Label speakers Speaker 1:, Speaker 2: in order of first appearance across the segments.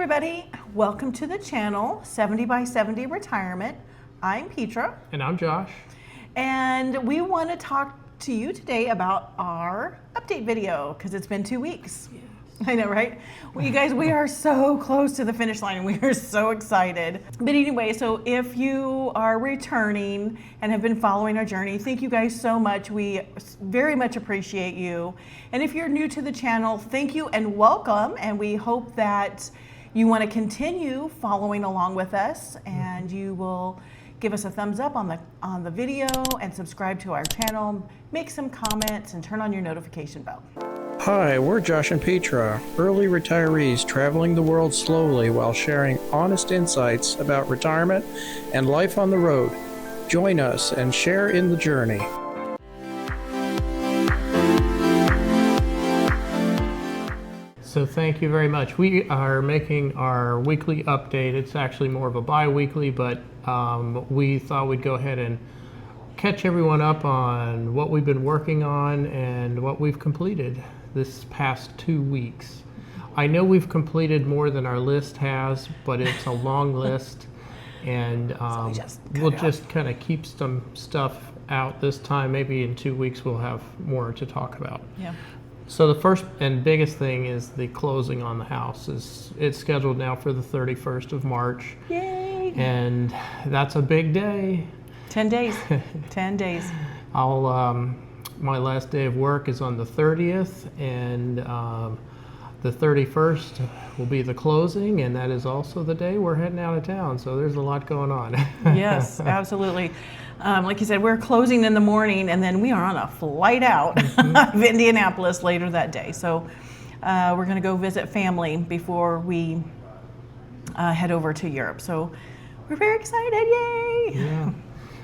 Speaker 1: everybody. Welcome to the channel, 70 by 70 Retirement. I'm Petra.
Speaker 2: And I'm Josh.
Speaker 1: And we want to talk to you today about our update video because it's been 2 weeks.
Speaker 2: Yes.
Speaker 1: I know, right? Well, you guys, we are so close to the finish line and we are so excited. But anyway, so if you are returning and have been following our journey, thank you guys so much. We very much appreciate you. And if you're new to the channel, thank you and welcome. And we hope that you want to continue following along with us and you will give us a thumbs up on the video and subscribe to our channel, make some comments and turn on your notification bell.
Speaker 3: Hi, we're Josh and Petra, early retirees traveling the world slowly while sharing honest insights about retirement and life on the road. Join us and share in the journey.
Speaker 2: So thank you very much. We are making our weekly update. It's actually more of a bi-weekly, but we thought we'd go ahead and catch everyone up on what we've been working on and what we've completed this past 2 weeks. I know we've completed more than our list has, but it's a long list, and we'll just kind of keep some stuff out this time. Maybe in 2 weeks we'll have more to talk about.
Speaker 1: Yeah.
Speaker 2: So the first and biggest thing is the closing on the house. It's scheduled now for the 31st of March.
Speaker 1: Yay!
Speaker 2: And that's a big day.
Speaker 1: 10 days. 10 days.
Speaker 2: My last day of work is on the 30th, and the 31st will be the closing, and that is also the day we're heading out of town. So there's a lot going on.
Speaker 1: Yes, absolutely. Like you said, we're closing in the morning, and then we are on a flight out of Indianapolis later that day. So we're going to go visit family before we head over to Europe. So we're very excited. Yay!
Speaker 2: Yeah.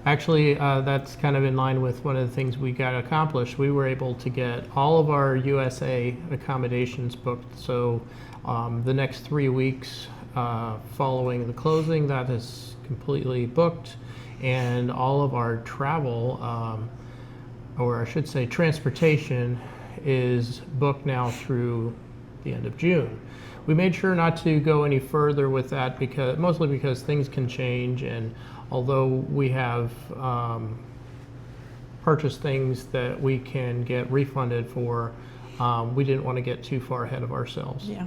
Speaker 2: Actually, that's kind of in line with one of the things we got accomplished. We were able to get all of our USA accommodations booked. So the next 3 weeks following the closing, that is completely booked. And all of our travel, or I should say transportation, is booked now through the end of June. We made sure not to go any further with that mostly because things can change, and although we have purchased things that we can get refunded for, we didn't want to get too far ahead of ourselves.
Speaker 1: Yeah.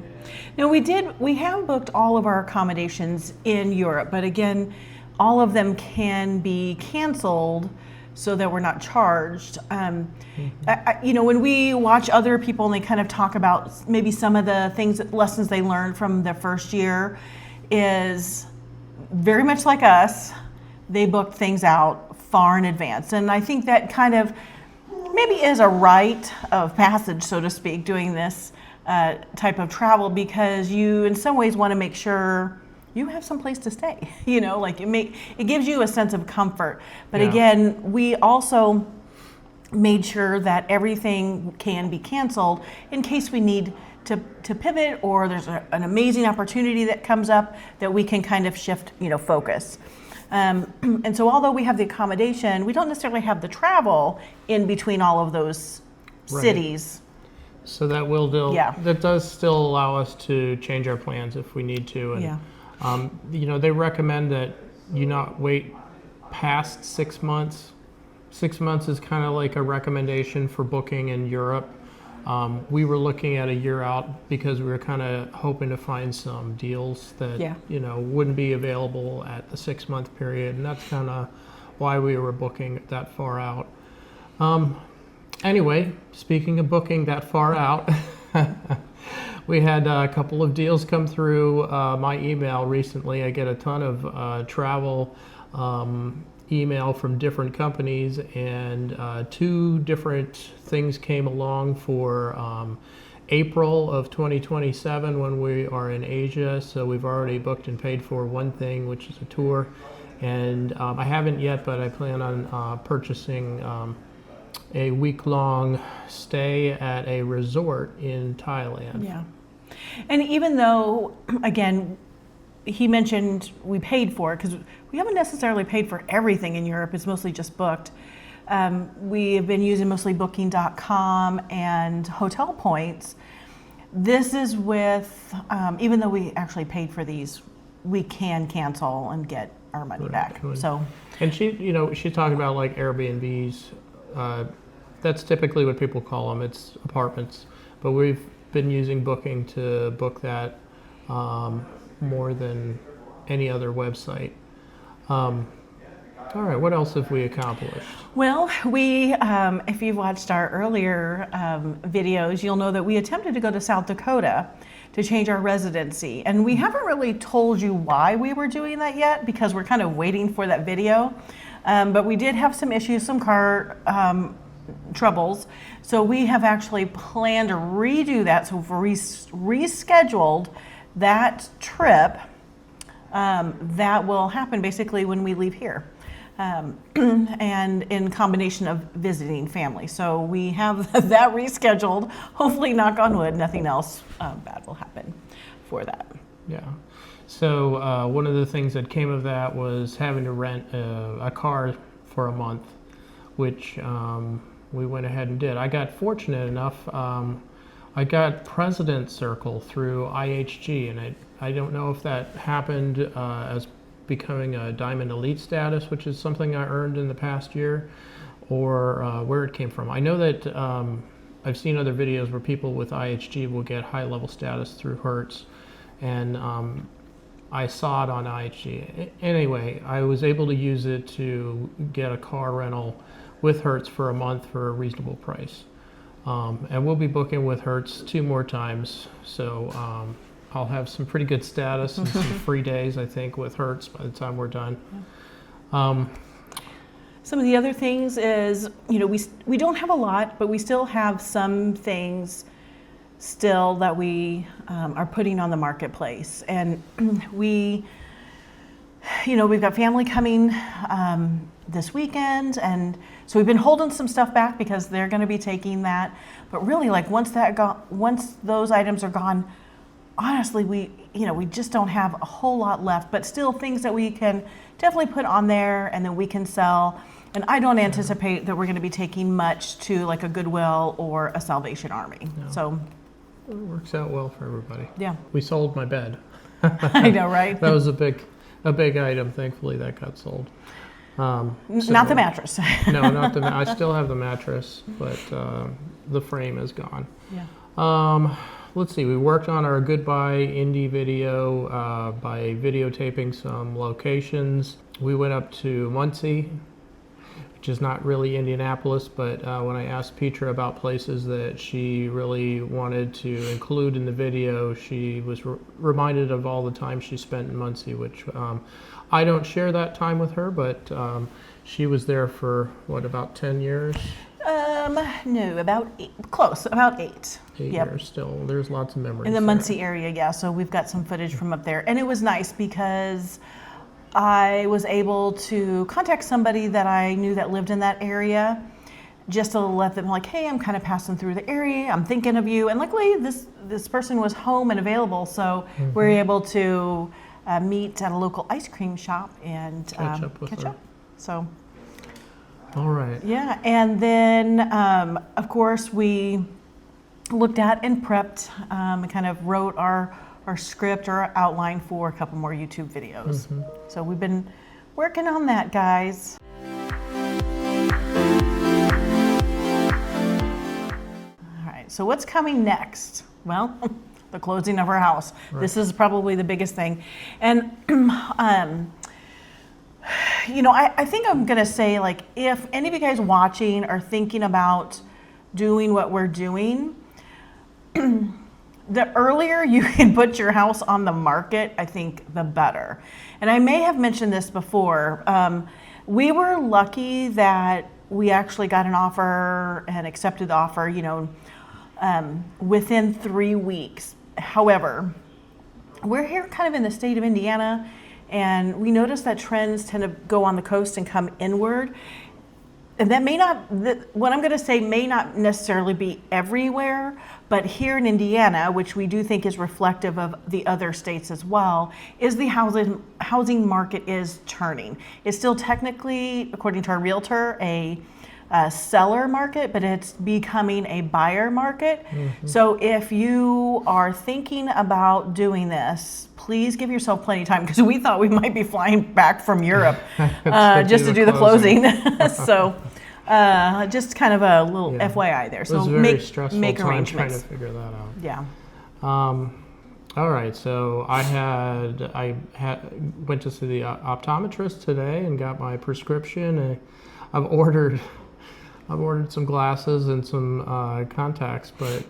Speaker 1: No, we have booked all of our accommodations in Europe, but again, all of them can be canceled so that we're not charged. When we watch other people and they kind of talk about maybe some of the lessons they learned from their first year, is very much like us, they booked things out far in advance. And I think that kind of maybe is a rite of passage, so to speak, doing this type of travel, because you in some ways want to make sure you have some place to stay, like it gives you a sense of comfort. But again, we also made sure that everything can be canceled in case we need to pivot, or there's an amazing opportunity that comes up that we can kind of shift, focus. And so although we have the accommodation, we don't necessarily have the travel in between all of those cities.
Speaker 2: So that that does still allow us to change our plans if we need to. And, they recommend that you not wait past 6 months. 6 months is kind of like a recommendation for booking in Europe. We were looking at a year out because we were kind of hoping to find some deals that wouldn't be available at the 6 month period, and that's kind of why we were booking that far out. Anyway, speaking of booking that far out, we had a couple of deals come through my email recently. I get a ton of travel email from different companies, and 2 different things came along for April of 2027 when we are in Asia. So we've already booked and paid for one thing, which is a tour, and I haven't yet, but I plan on purchasing a week-long stay at a resort in Thailand.
Speaker 1: Yeah. And even though, again, he mentioned we paid for it, because we haven't necessarily paid for everything in Europe. It's mostly just booked. We have been using mostly Booking.com and hotel points. this is with, even though we actually paid for these, we can cancel and get our money back.
Speaker 2: Good.
Speaker 1: So,
Speaker 2: And she's talking about like Airbnbs. That's typically what people call them. It's apartments, but we've been using Booking to book that more than any other website. All right, what else have we accomplished?
Speaker 1: well, we, if you've watched our earlier videos, you'll know that we attempted to go to South Dakota to change our residency. And we haven't really told you why we were doing that yet because we're kind of waiting for that video. But we did have some issues, some car troubles. So we have actually planned to redo that. So we've rescheduled that trip. That will happen basically when we leave here. And in combination of visiting family. So we have that rescheduled. Hopefully, knock on wood, nothing else bad will happen for that.
Speaker 2: Yeah. So one of the things that came of that was having to rent a car for a month, which we went ahead and did. I got fortunate enough. I got President Circle through IHG, and I don't know if that happened as becoming a Diamond Elite status, which is something I earned in the past year, or where it came from. I know that I've seen other videos where people with IHG will get high level status through Hertz, and I saw it on IHG. Anyway, I was able to use it to get a car rental with Hertz for a month for a reasonable price. And we'll be booking with Hertz 2 more times, so I'll have some pretty good status and some free days, I think, with Hertz by the time we're done.
Speaker 1: Some of the other things is, we don't have a lot, but we still have some things still that we are putting on the marketplace. And we've got family coming this weekend, and so we've been holding some stuff back because they're going to be taking that. But really, like once those items are gone, honestly, we just don't have a whole lot left, but still things that we can definitely put on there and then we can sell. And I don't anticipate that we're going to be taking much to like a Goodwill or a Salvation Army.
Speaker 2: No.
Speaker 1: So
Speaker 2: it works out well for everybody.
Speaker 1: Yeah.
Speaker 2: We sold my bed.
Speaker 1: I know, right?
Speaker 2: That was a big item. Thankfully, that got sold.
Speaker 1: Not the mattress.
Speaker 2: No, not the I still have the mattress, but the frame is gone.
Speaker 1: Yeah.
Speaker 2: Let's see, we worked on our Goodbye Indy video by videotaping some locations. We went up to Muncie, which is not really Indianapolis, but when I asked Petra about places that she really wanted to include in the video, she was reminded of all the time she spent in Muncie, which I don't share that time with her, but she was there for, about 10 years?
Speaker 1: No, about 8. Close, about 8.
Speaker 2: 8
Speaker 1: Yep.
Speaker 2: years still. There's lots of memories.
Speaker 1: In the
Speaker 2: there.
Speaker 1: Muncie area, yeah. So we've got some footage from up there. And it was nice because I was able to contact somebody that I knew that lived in that area just to let them like, hey, I'm kind of passing through the area. I'm thinking of you. And luckily this person was home and available. So we're able to meet at a local ice cream shop and
Speaker 2: Catch up with her.
Speaker 1: So.
Speaker 2: All right.
Speaker 1: Yeah, and then of course we looked at and prepped and kind of wrote our script or our outline for a couple more YouTube videos. So we've been working on that, guys. All right, so what's coming next? Well, the closing of our house.
Speaker 2: Right.
Speaker 1: This is probably the biggest thing. And I think I'm going to say, like, if any of you guys watching are thinking about doing what we're doing, the earlier you can put your house on the market, I think the better. And I may have mentioned this before. We were lucky that we actually got an offer and accepted the offer, within 3 weeks. However, we're here kind of in the state of Indiana, and we notice that trends tend to go on the coast and come inward. And that may not, what I'm going to say may not necessarily be everywhere, but here in Indiana, which we do think is reflective of the other states as well, is the housing market is turning. It's still technically, according to our realtor, a seller market, but it's becoming a buyer market. So if you are thinking about doing this, please give yourself plenty of time, because we thought we might be flying back from Europe just to do the closing. So just kind of a little FYI there.
Speaker 2: It was
Speaker 1: So
Speaker 2: a very stressful
Speaker 1: make
Speaker 2: time trying
Speaker 1: arrangements.
Speaker 2: to figure that out.
Speaker 1: Yeah.
Speaker 2: All right, so I went to see the optometrist today and got my prescription. I've ordered some glasses and some contacts, but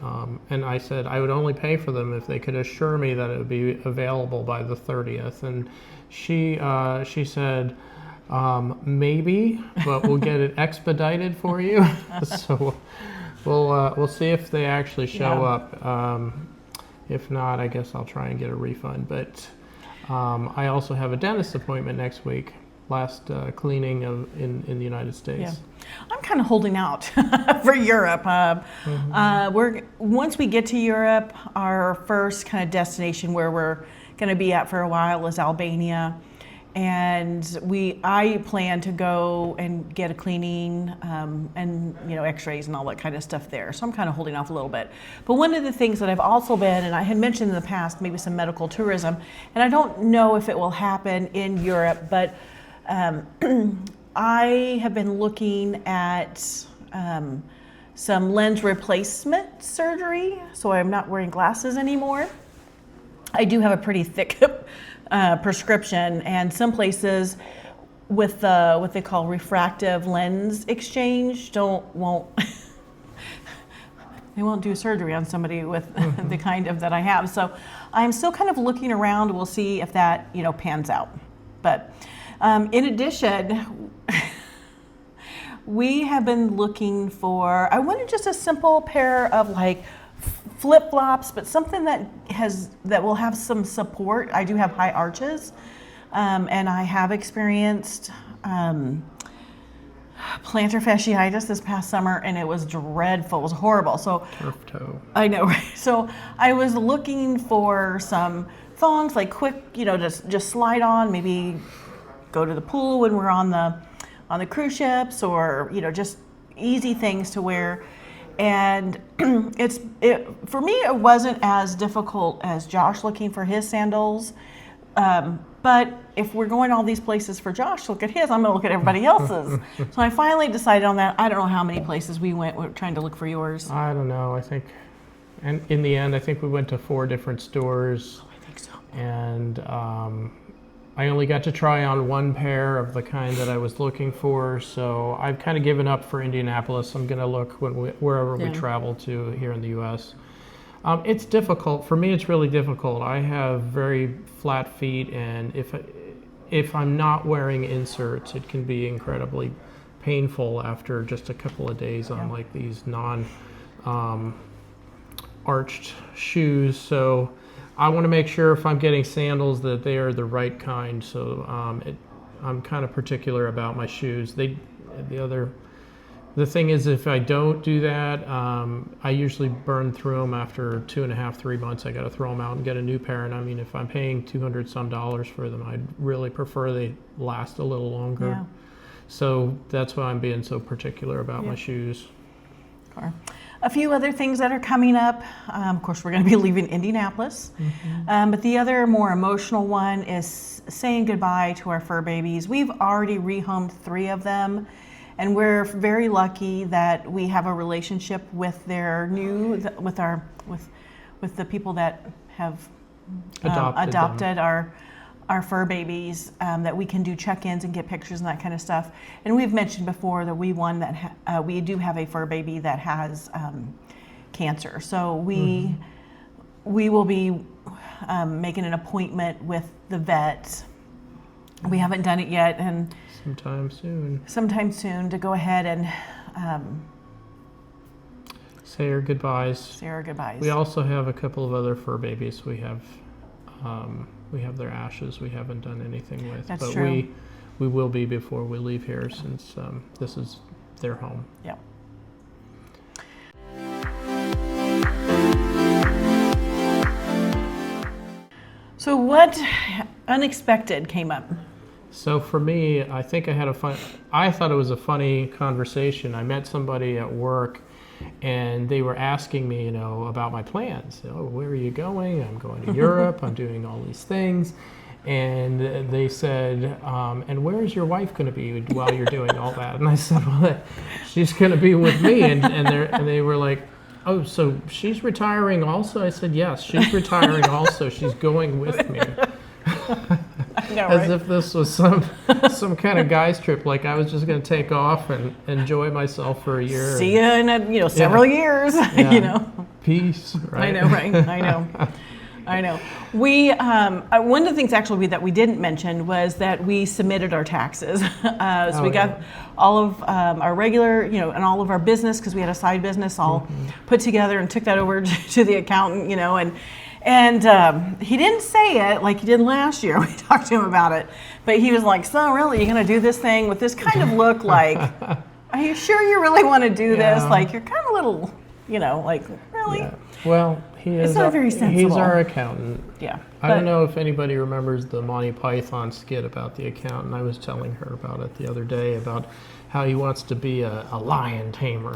Speaker 2: and I said I would only pay for them if they could assure me that it would be available by the 30th. And she said maybe, but we'll get it expedited for you. So we'll see if they actually show up. If not, I guess I'll try and get a refund. But I also have a dentist appointment next week. Last cleaning in the United States.
Speaker 1: Yeah. I'm kind of holding out for Europe. Once we get to Europe, our first kind of destination where we're going to be at for a while is Albania, and I plan to go and get a cleaning and X-rays and all that kind of stuff there. So I'm kind of holding off a little bit. But one of the things that I've also been, and I had mentioned in the past, maybe some medical tourism, and I don't know if it will happen in Europe, but I have been looking at some lens replacement surgery, so I'm not wearing glasses anymore. I do have a pretty thick prescription, and some places with what they call refractive lens exchange won't they won't do surgery on somebody with the kind of that I have. So I'm still kind of looking around. We'll see if that pans out. But in addition, we have been looking for, I wanted just a simple pair of like flip-flops, but something that will have some support. I do have high arches, and I have experienced plantar fasciitis this past summer, and it was dreadful. It was horrible. So
Speaker 2: Turf toe.
Speaker 1: I know, right? So I was looking for some thongs, like quick, just slide on, maybe go to the pool when we're on the cruise ships, or just easy things to wear. And for me, it wasn't as difficult as Josh looking for his sandals. But if we're going all these places for Josh to look at his, I'm going to look at everybody else's. So I finally decided on that. I don't know how many places we went. We're trying to look for yours.
Speaker 2: I don't know. I think, and in the end, I think we went to 4 different stores.
Speaker 1: I think so.
Speaker 2: And I only got to try on one pair of the kind that I was looking for. So I've kind of given up for Indianapolis. I'm going to look wherever we travel to here in the U.S. It's difficult. For me, it's really difficult. I have very flat feet, and if I'm not wearing inserts, it can be incredibly painful after just a couple of days on like these arched shoes. So I want to make sure if I'm getting sandals that they are the right kind. So I'm kind of particular about my shoes. The thing is, if I don't do that, I usually burn through them after 2.5, 3 months. I got to throw them out and get a new pair. And I mean, if I'm paying $200 some for them, I'd really prefer they last a little longer.
Speaker 1: Yeah.
Speaker 2: So that's why I'm being so particular about my shoes.
Speaker 1: Sure. A few other things that are coming up. Of course, we're going to be leaving Indianapolis. But the other more emotional one is saying goodbye to our fur babies. We've already rehomed 3 of them. And we're very lucky that we have a relationship with with the people that have adopted our fur babies, that we can do check-ins and get pictures and that kind of stuff. And we've mentioned before that we do have a fur baby that has cancer. So we will be making an appointment with the vet. We haven't done it yet, and sometime soon to go ahead and
Speaker 2: say our goodbyes. We also have a couple of other fur babies. We have their ashes we haven't done anything with.
Speaker 1: That's
Speaker 2: but
Speaker 1: true.
Speaker 2: We will be before we leave here, since this is their home.
Speaker 1: Yeah. So what unexpected came up?
Speaker 2: So for me, I think I thought it was a funny conversation. I met somebody at work and they were asking me, about my plans. Oh, where are you going? I'm going to Europe. I'm doing all these things. And they said, and where is your wife going to be while you're doing all that? And I said, well, she's going to be with me. And they were like, oh, so she's retiring also? I said, yes, she's retiring also. She's going with me.
Speaker 1: I know,
Speaker 2: As
Speaker 1: right?
Speaker 2: if this was some kind of guy's trip, like I was just going to take off and enjoy myself for a year.
Speaker 1: See you in several years.
Speaker 2: Peace. Right?
Speaker 1: I know, right? I know. We one of the things actually that we didn't mention was that we submitted our taxes. So we got all of our regular, and all of our business, because we had a side business, all put together and took that over to the accountant, and he didn't say it like he did last year. We talked to him about it, but he was like, "So really, you're going to do this thing with this kind of look? Like, are you sure you really want to do this? Like, you're kind of a little, like really."
Speaker 2: Yeah. Well,
Speaker 1: It's not very sensible.
Speaker 2: He's our accountant.
Speaker 1: Yeah.
Speaker 2: I don't know if anybody remembers the Monty Python skit about the accountant. I was telling her about it the other day, about how he wants to be a lion tamer.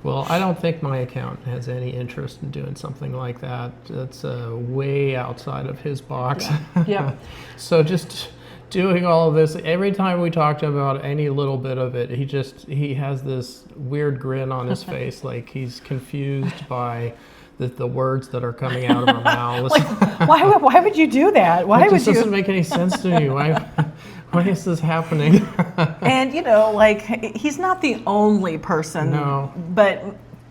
Speaker 2: Well, I don't think my accountant has any interest in doing something like that. That's way outside of his box.
Speaker 1: Yeah.
Speaker 2: So just doing all of this, every time we talk to him about any little bit of it, he has this weird grin on his face, like he's confused by the words that are coming out of our mouths.
Speaker 1: Like, why would you do that? Why
Speaker 2: It
Speaker 1: would
Speaker 2: just
Speaker 1: you?
Speaker 2: doesn't make any sense to me. Why is this happening?
Speaker 1: And he's not the only person.
Speaker 2: No.
Speaker 1: But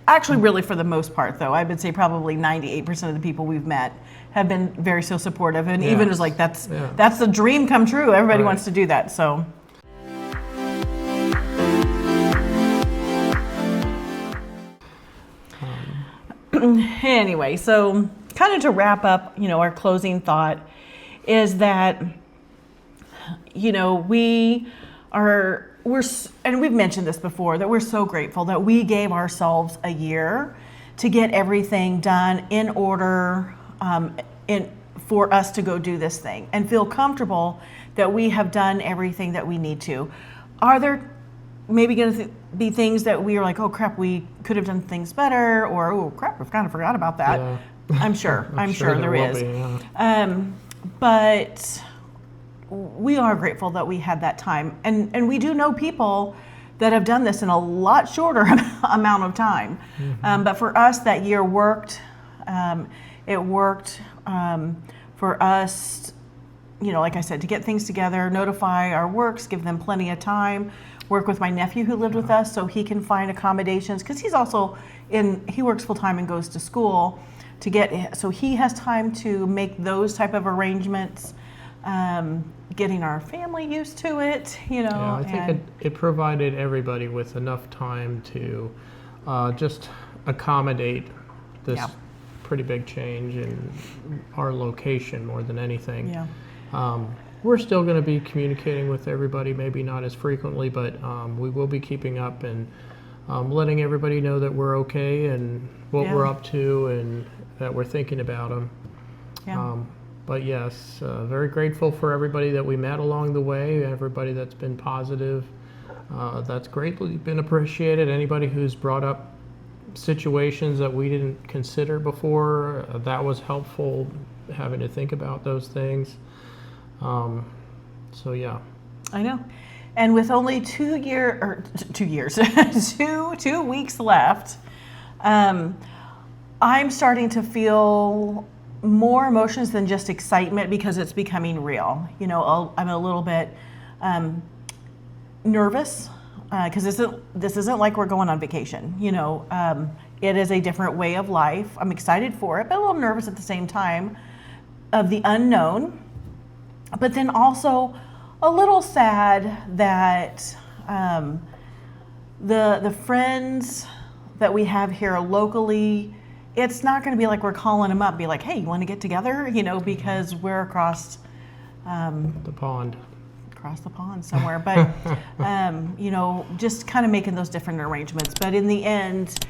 Speaker 1: actually, really, for the most part, though, I would say probably 98% of the people we've met have been very so supportive, and even
Speaker 2: Yes.
Speaker 1: as like that's
Speaker 2: Yeah.
Speaker 1: the dream come true. Everybody
Speaker 2: Right.
Speaker 1: wants to do that. So. Anyway, so kind of to wrap up, our closing thought is that, and we've mentioned this before, that we're so grateful that we gave ourselves a year to get everything done in order, for us to go do this thing and feel comfortable that we have done everything that we need to. Are there maybe going to be things that we are like, oh crap, we could have done things better, or oh crap, we've kind of forgot about that.
Speaker 2: Yeah.
Speaker 1: I'm sure there
Speaker 2: will
Speaker 1: is.
Speaker 2: be, yeah.
Speaker 1: But we are grateful that we had that time, and we do know people that have done this in a lot shorter amount of time. But for us, that year worked. It worked for us, like I said, to get things together, notify our works, give them plenty of time, work with my nephew who lived with us so he can find accommodations, because he's also he works full time and goes to school so he has time to make those type of arrangements, getting our family used to it,
Speaker 2: Yeah, I think it provided everybody with enough time to just accommodate this pretty big change in our location more than anything.
Speaker 1: Yeah.
Speaker 2: We're still going to be communicating with everybody, maybe not as frequently, but we will be keeping up and letting everybody know that we're okay and what we're up to and that we're thinking about them.
Speaker 1: Yeah.
Speaker 2: But yes, very grateful for everybody that we met along the way, everybody that's been positive. That's greatly been appreciated. Anybody who's brought up situations that we didn't consider before, that was helpful, having to think about those things. So yeah.
Speaker 1: I know. And with only 2 weeks left, I'm starting to feel more emotions than just excitement, because it's becoming real. I'm a little bit nervous, because this isn't like we're going on vacation. It is a different way of life. I'm excited for it, but a little nervous at the same time of the unknown. But then also a little sad that the friends that we have here locally, it's not going to be like we're calling them up, be like, hey, you want to get together? Because we're across
Speaker 2: The pond.
Speaker 1: Somewhere. But, just kind of making those different arrangements. But in the end,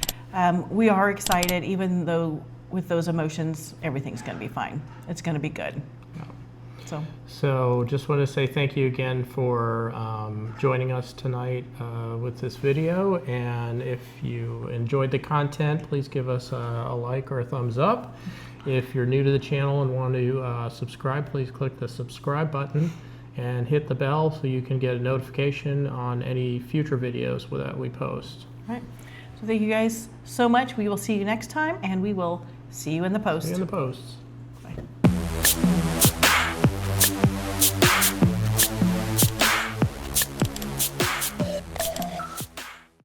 Speaker 1: we are excited, even though with those emotions, everything's going to be fine. It's going to be good.
Speaker 2: Yeah. So just want to say thank you again for joining us tonight with this video. And if you enjoyed the content, please give us a like or a thumbs up. If you're new to the channel and want to subscribe, please click the subscribe button and hit the bell so you can get a notification on any future videos that we post.
Speaker 1: All right. So thank you guys so much. We will see you next time, and we will see you in the post.
Speaker 2: See you in the posts.
Speaker 1: Bye.